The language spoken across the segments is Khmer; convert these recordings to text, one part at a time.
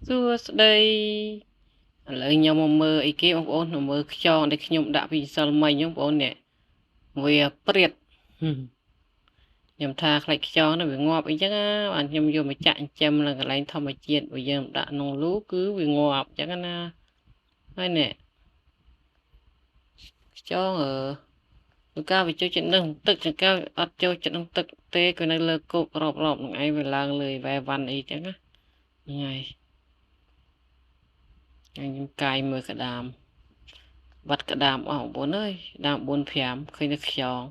សួស្តីឥឡូវខ្ញុំមកមើលអីគេបងប្អូនមកមើលខ្យងដែលខ្ញុំដាក់ពីសិលមិញបងប្អូននេះវាព្រាតខ្ញុំថាខ្លាច់ខ្យងនោះវាងាប់អីចឹងណាបានខ្ញុំយកមកចាក់ចិញ្ចឹមនៅកន្លែងធម្មជាតិបើយើងដាក់ក្នុងលូគឺវាងាប់ចឹងណាហើយនេះខ្យងលោកកាវាចូលចិត្តនឹងទឹកចង្កៅអត់ចូលចិត្តនឹងទឹកទេក៏នៅលើគោករອບនឹងឯងវាឡើងលើវ៉ែវ៉ាន់អីចឹងណាហ្នឹងហើយខ្ញុំកាយមើលក្តាមបាត់ក្តាមអស់បងប្អូនអើយក្តាម4 5ឃើញតែខ្យង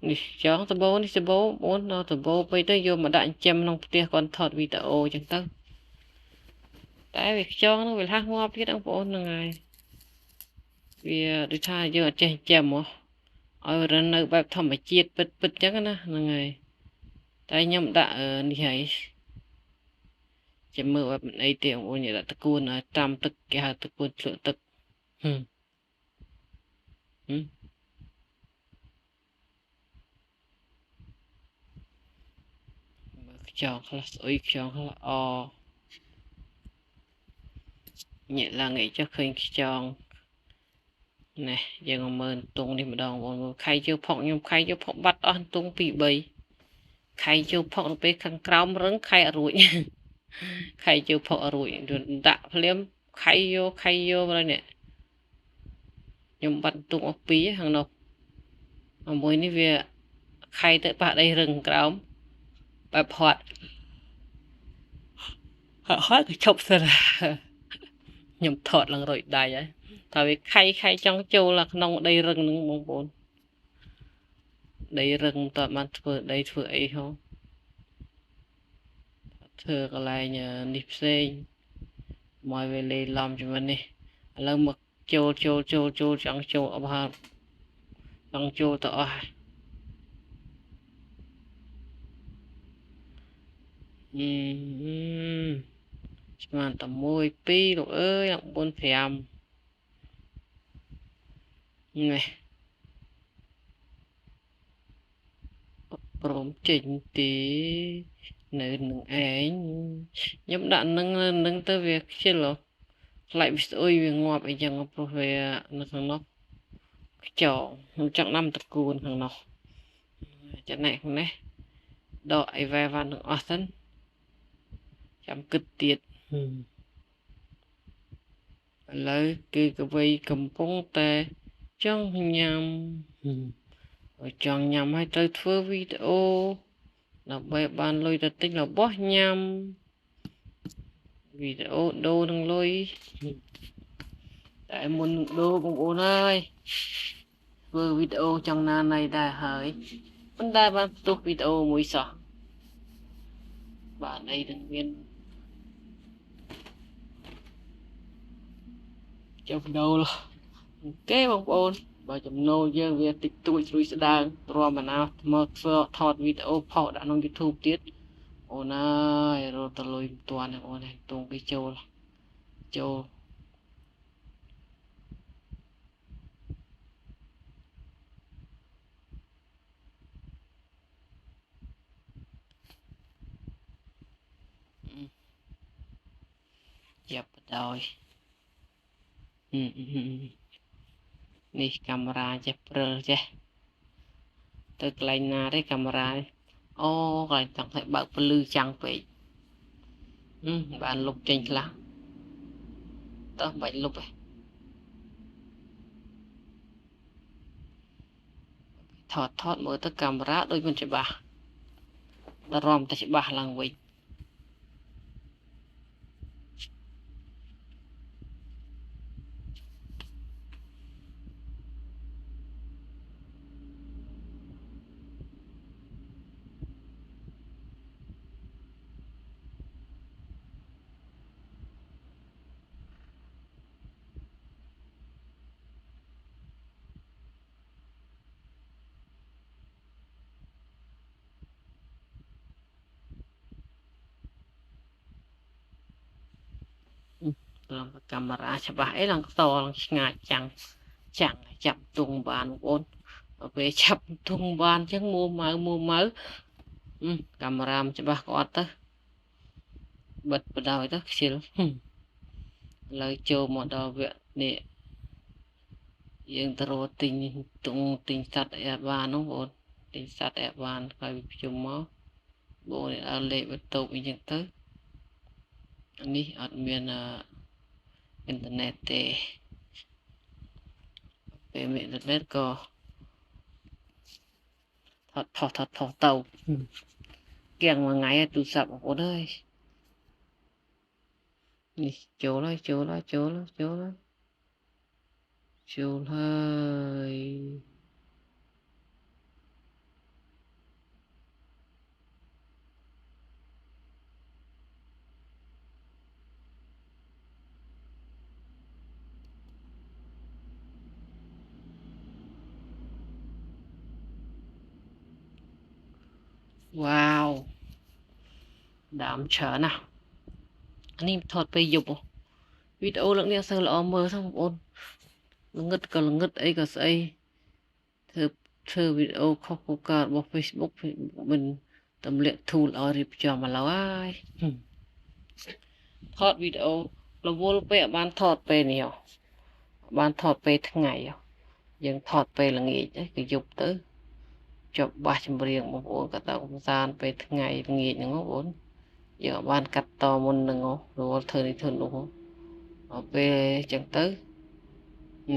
នេះខ្យងដបូនេះដបូបងប្អូនដល់ដបូពេកទៅយកមកដាក់ចិញ្ចឹមក្នុងផ្ទះគាត់ថតវីដេអូចឹងទៅតែវាខ្យងនោះវាលះងាប់ទៀតបងប្អូនហ្នឹងហើយវាដូចថាយើងអត់ចេះចិញ្ចឹមហ៎ឲ្យរស់នៅបែបធម្មជាតិពិតចឹងណាហ្នឹងហើយតែខ្ញុំដាក់នេះហើយចាំមើលបែបមិនអីទេបងប្អូននិយាយដាក់តកួនតាមទឹកគេហៅតកួនជ្រក់ទឹកមើលខ្យងខ្លះស្អុយខ្យងខ្លះអញាក់ឡើងអីចុះឃើញខ្យងណែយើងមកមើលតុងនេះម្ដងបងប្អូនខៃជើផុកខ្ញុំខៃជើផុកបាត់អស់តុង2 3ខៃជើផុកទៅពេលខាងក្រោមរឹងខៃអត់រួចខៃជើផុកអត់រួចដាក់ភ្លាមខៃយកហើយនេះខ្ញុំបាត់តុងអស់2ខាងនោះមួយនេះវាខៃទៅប៉ះដីរឹងក្រោមបែបហត់ក៏ឈប់សិនខ្ញុំថតឡើងរយដៃហើយថាវាខៃចង់ចូលក្នុងដីរឹងហ្នឹងបងប្អូនដីរឹងតើបានធ្វើដីធ្វើអីហ៎ធ្វើកន្លែងនេះផ្សេងមកវាលេឡំជាមួយនេះឥឡូវមកចូលចង់ចូលអបហាចង់ចូលទៅអស់ស្មានតែ1 2លោកអើយ4 5នេះព្រមចេញទីនៅនឹងឯងខ្ញុំដាក់នឹងទៅវាខ្ជិលខ្លាច់វាស្អុយវាងាប់អីចឹងព្រោះវានៅខាងនោះខ្យងខ្ញុំចង់ដាំតកួនខាងនោះចំណែកខាងនេះដកអីវ៉ែវ៉ាន់ទាំងអស់សិនចាំគិតទៀតឥឡូវគឺកវីកំពុងតែចង់ញ៉ាំឲ្យត្រូវធ្វើវីដេអូដើម្បីបានលុយទៅទិញរបស់ញ៉ាំវីដេអូដូរនឹងលុយតែមុននឹងដូរបងប្អូនអើយធ្វើវីដេអូចង់ណាណៃដែរហើយមិនដែលបានផ្ទុះវីដេអូមួយសោះបាទអីនឹងមានចុះដូរអូខេបងប្អូនបើចំណូលយើងវាតិចតួចស្រួយស្ដាងទ្រាំបណ្ណាមកធ្វើថតវីដេអូផុសដាក់ក្នុង YouTube ទៀតអូនអើយរត់ទៅលុយមិនទាន់អូនឯងទងគេចូលចាប់បដោយនេះកាមេរ៉ាចេះព្រិលចេះទៅកន្លែងណាទេកាមេរ៉ាអូកន្លែងចង់ឲ្យបើកពលឺចាំងពេកបានលុបចេញខ្លះតើបាច់លុបឯងថតមើលទៅកាមេរ៉ាដូចមិនច្បាស់តែរំតែច្បាស់ឡើងវិញឡើងកាមេរ៉ាច្បាស់អីឡើងតឡើងឆ្ងាយចាំងចាប់ទងបានបងប្អូនពេលចាប់ទងបានអញ្ចឹងមួម៉ៅ កាមេរ៉ាមិនច្បាស់ក៏អត់ទៅបិទបដោយទៅខ្ជិលឥឡូវចូលមកដល់វគ្គនេះយើងទៅរកទិញទុងទិញសัตว์អេបាននោះបងទិញសัตว์អេបានហើយវាជុំមកបងនេះអត់លេខបន្ទប់អីចឹងទៅនេះអត់មានអ៊ីនធឺណិតទេពេលមានអ៊ីនធឺណិតក៏ថតទៅគៀងមួយថ្ងៃទូរស័ព្ទបងប្អូនអើយនេះចូលហើយវ៉ាវដើមច្រើនណាស់នេះថតពេលយប់វីដេអូលើកនេះអត់សូវល្អមើលទេបងប្អូនល្ងឹតក៏ល្ងឹតអីក៏ស្អីធ្វើវីដេអូខុសគោលការណ៍របស់ Facebook មិនតម្លាក់ធូលឲ្យរៀបចំឥឡូវហើយថតវីដេអូរវល់ពេកបានថតពេលនេះបានថតពេលថ្ងៃយើងថតពេលល្ងាចគឺយប់ទៅចុះបាសចម្រៀងបងប្អូនក៏ទៅកំសាន្តពេលថ្ងៃល្ងាចហ្នឹងបងប្អូនយើងបានកាត់តមុនហ្នឹងរវល់ធ្វើនេះធ្វើនោះពេលអញ្ចឹងទៅ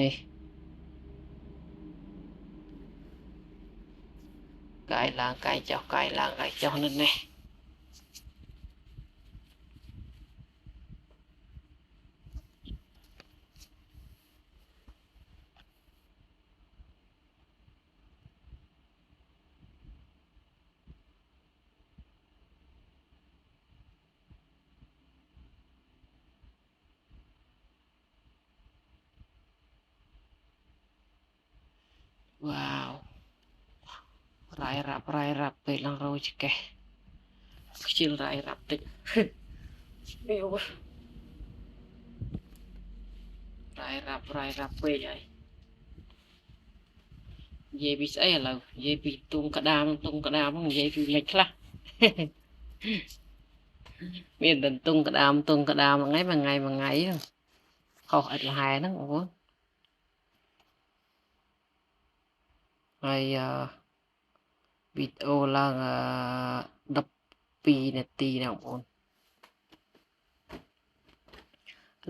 នេះកាយឡើងកាយចុះនេះនេះវ៉ាវរាយរាប់ពេលឡើងរោចកេះខ្ជិលរាយរាប់តិចនេះអូរាយរាប់ពេកហើយនិយាយពីស្អីឥឡូវនិយាយពីទុងក្តាមហ្នឹងនិយាយពីលេខខ្លះមានតែទុងក្តាមថ្ងៃមួយថ្ងៃខុសឥតលហែហ្នឹងបងប្អូនហើយវីដេអូឡើង12នាទីណាបងប្អូនឥ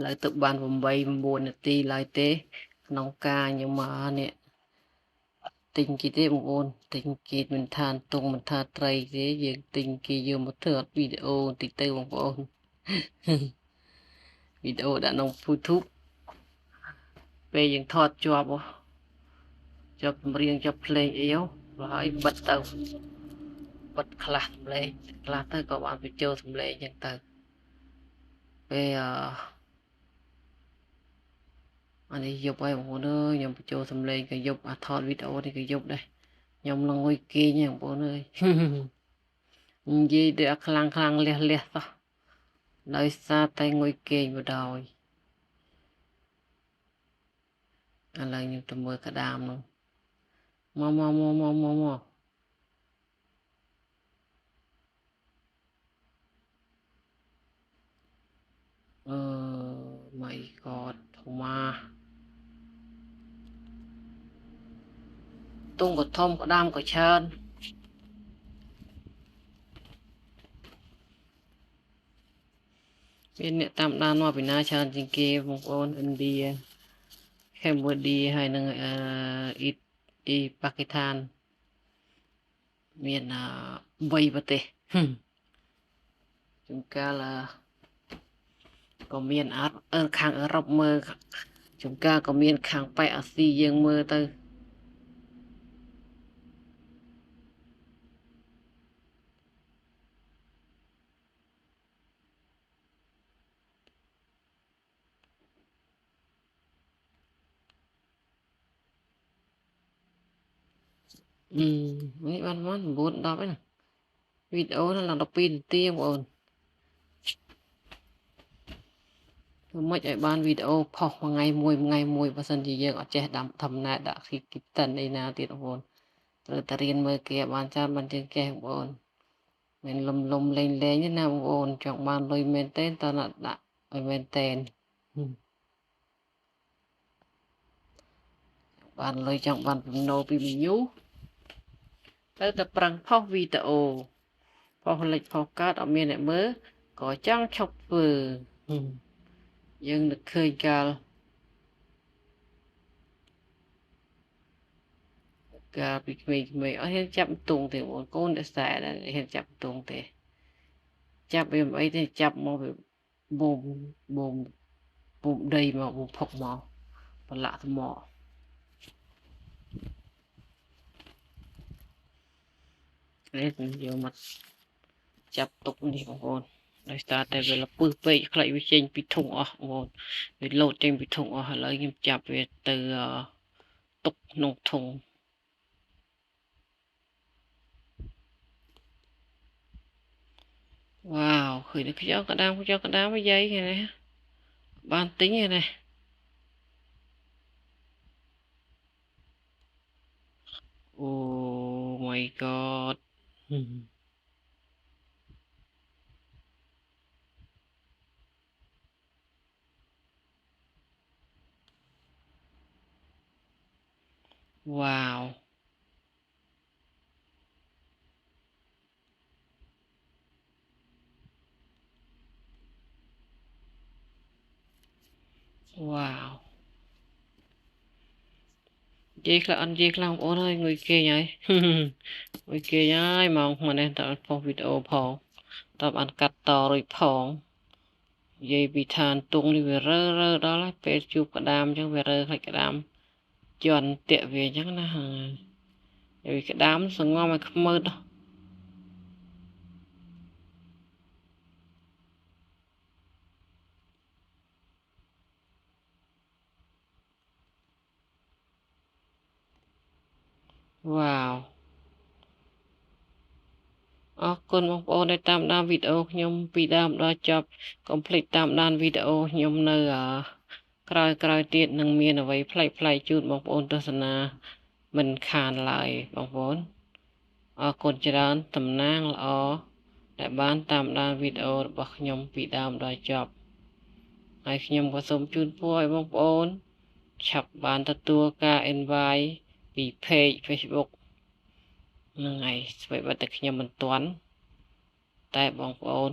ឡូវទៅបាន8-9នាទីឡើយទេក្នុងការខ្ញុំមកនេះទិញគេទេបងប្អូនទិញគេមិនថាទុងមិនថាត្រីទេយើងទិញគេយកមកធ្វើអត់វីដេអូបន្តិចទៅបងប្អូនវីដេអូដាក់ក្នុង YouTube ពេលយើងថតជាប់ចម្រៀងជាប់ភ្លេងអីហើយបិទទៅបិទខ្លះសម្លេងខ្លះទៅក៏បានបញ្ចូលសម្លេងអញ្ចឹងទៅពេលអានេះយប់ហើយបងប្អូនអើយខ្ញុំបញ្ចូលសម្លេងក៏យប់ថតវីដេអូនេះក៏យប់ដែរខ្ញុំនឹងងុយគេងបងប្អូនអើយនិយាយទៅខ្លាំងលះសោះដោយសារតែងុយគេងបដ ாய் ឥឡូវខ្ញុំទៅមើលក្តាមនោះមកmy god ធំមកទុងក៏ធំក្តាមក៏ច្រើនមានអ្នកតាមដានមកពីណាច្រើនជាងគេបងប្អូនឥណ្ឌាកម្ពុជាហើយនឹងប៉ាគីស្ថានមាន3ប្រទេសជួនកាលក៏មានខាងអឺរ៉ុបមើលជួនកាលក៏មានខាងប៉ែកអាស៊ីយើងមើលទៅនេះបាន9-10ហ្នឹងវីដេអូហ្នឹងឡើង12នាទីបងប្អូនធ្វើម៉េចឲ្យបានវីដេអូផុសមួយថ្ងៃមួយបើសិនជាយើងអត់ចេះដាំធម្មតាដាក់គីតិនអីណាទៀតបងប្អូនត្រូវតែរៀនមើលគេបានច្រើនបានជាងចេះបងប្អូន mình lùm lên như nào ồn chọn bàn lùi men tên tao nọ đã ở men tên bàn lùi chọn bàn nô bị mình nhú tới tập prang phóc video phóc lịch phóc cát ở miền này mớ có trăng chọc vừa nhưng được khơi cao cả bị mình ở hiện chậm tung thì một con đã xài là hiện chậm tung thì chậm em ấy thì chậm mà bị bùm bùm bùm đầy mà bùm phọc mà và lạ thầm mò đấy nhiều mặt chậm tục đi một con đây ta tại vì là bự bự lại bị trên bị thủng ở một bị lột trên bị thủng ở lấy nghiêm chậm về từ tục nông thùng wow khởi được cái cho cái đám với dây này ban tính này oh my god wow wow dây là ông ôn ơi người kia nhảy người kia nhảy mà nên tạo phong video phong tập ăn cắt tò rồi phong dây bị than tung đi về rơ đó là pe chụp cái đam chứ về rơ phải cái đam chọn tiện về chắc là vì cái đám sừng ngon mà không mơ đâu wow អរគុណបងប្អូនដែលតាមដានវីដេអូខ្ញុំពីដើមដល់ចប់កុំភ្លេចតាមដានវីដេអូខ្ញុំនៅក្រោយទៀតនឹងមានអ្វីប្លែកជូនបងប្អូនទស្សនាមិនខានឡើយបងប្អូនអរគុណច្រើនតំណាងល្អដែលបានតាមដានវីដេអូរបស់ខ្ញុំពីដើមដល់ចប់ហើយខ្ញុំក៏សូមជូនពរឲ្យបងប្អូនឆាប់បានទទួលការ invite ពី page Facebook ហ្នឹងហើយស្វ័យបើតែខ្ញុំមិនទាន់តែបងប្អូន